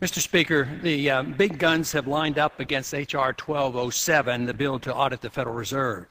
Mr. Speaker, the big guns have lined up against H.R. 1207, the bill to audit the Federal Reserve.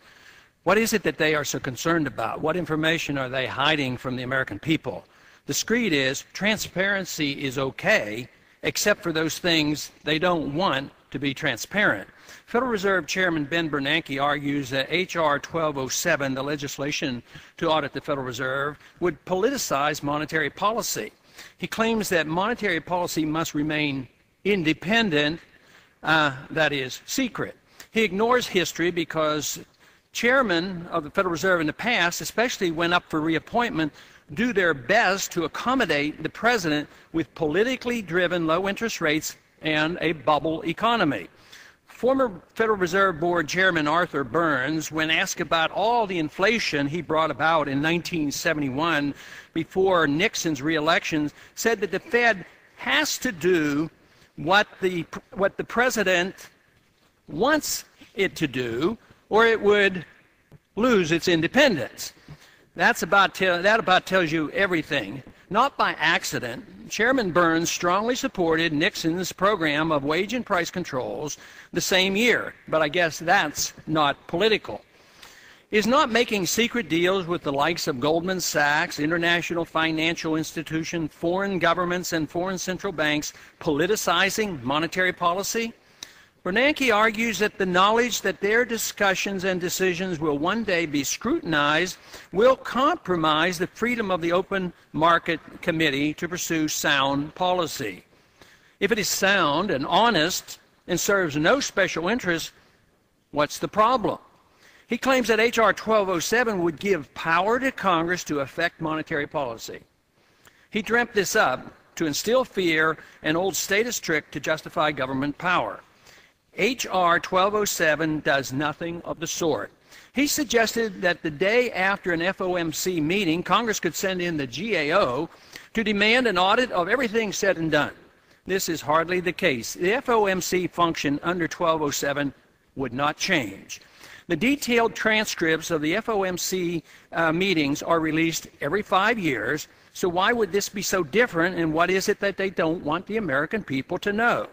What is it that they are so concerned about? What information are they hiding from the American people? The screed is transparency is okay, except for those things they don't want to be transparent. Federal Reserve Chairman Ben Bernanke argues that H.R. 1207, the legislation to audit the Federal Reserve, would politicize monetary policy. He claims that monetary policy must remain independent, that is, secret. He ignores history because chairmen of the Federal Reserve in the past, especially when up for reappointment, do their best to accommodate the president with politically driven low interest rates and a bubble economy. Former Federal Reserve Board Chairman Arthur Burns, when asked about all the inflation he brought about in 1971 before Nixon's reelection, said that the Fed has to do what the president wants it to do, or it would lose its independence. That about tells you everything. Not by accident, Chairman Burns strongly supported Nixon's program of wage and price controls the same year, but I guess that's not political. Is not making secret deals with the likes of Goldman Sachs, international financial institutions, foreign governments, and foreign central banks politicizing monetary policy? Bernanke argues that the knowledge that their discussions and decisions will one day be scrutinized will compromise the freedom of the Open Market Committee to pursue sound policy. If it is sound and honest and serves no special interest, what's the problem? He claims that H.R. 1207 would give power to Congress to affect monetary policy. He dreamt this up to instill fear, an old status trick to justify government power. H.R. 1207 does nothing of the sort. He suggested that the day after an FOMC meeting, Congress could send in the GAO to demand an audit of everything said and done. This is hardly the case. The FOMC function under 1207 would not change. The detailed transcripts of the FOMC meetings are released every 5 years, so why would this be so different, and what is it that they don't want the American people to know?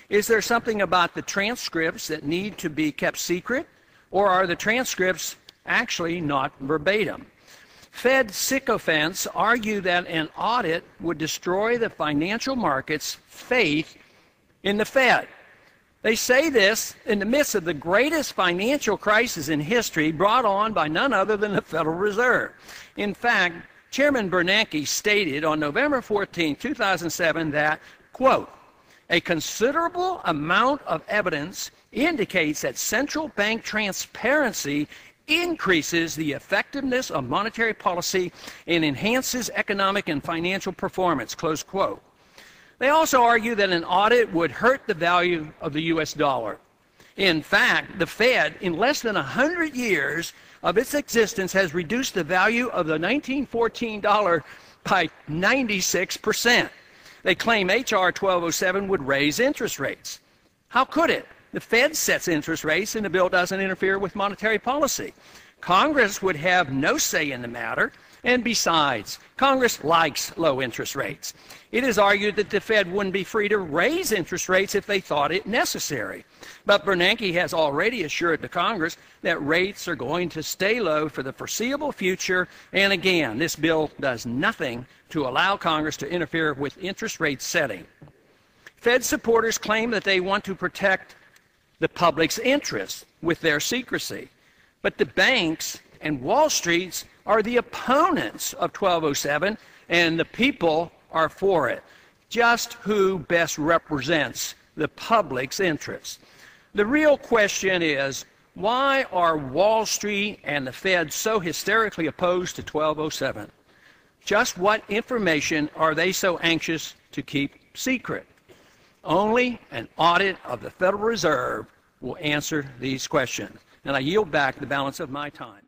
Is there something about the transcripts that need to be kept secret, or are the transcripts actually not verbatim? Fed sycophants argue that an audit would destroy the financial market's faith in the Fed. They say this in the midst of the greatest financial crisis in history brought on by none other than the Federal Reserve. In fact, Chairman Bernanke stated on November 14, 2007 that, quote, a considerable amount of evidence indicates that central bank transparency increases the effectiveness of monetary policy and enhances economic and financial performance, close quote. They also argue that an audit would hurt the value of the U.S. dollar. In fact, the Fed, in less than 100 years of its existence, has reduced the value of the 1914 dollar by 96%. They claim H.R. 1207 would raise interest rates. How could it? The Fed sets interest rates and the bill doesn't interfere with monetary policy. Congress would have no say in the matter, and besides, Congress likes low interest rates. It is argued that the Fed wouldn't be free to raise interest rates if they thought it necessary. But Bernanke has already assured the Congress that rates are going to stay low for the foreseeable future, and again, this bill does nothing to allow Congress to interfere with interest rate setting. Fed supporters claim that they want to protect the public's interests with their secrecy. But the banks and Wall Street are the opponents of 1207, and the people are for it. Just who best represents the public's interests? The real question is, why are Wall Street and the Fed so hysterically opposed to 1207? Just what information are they so anxious to keep secret? Only an audit of the Federal Reserve will answer these questions. And I yield back the balance of my time.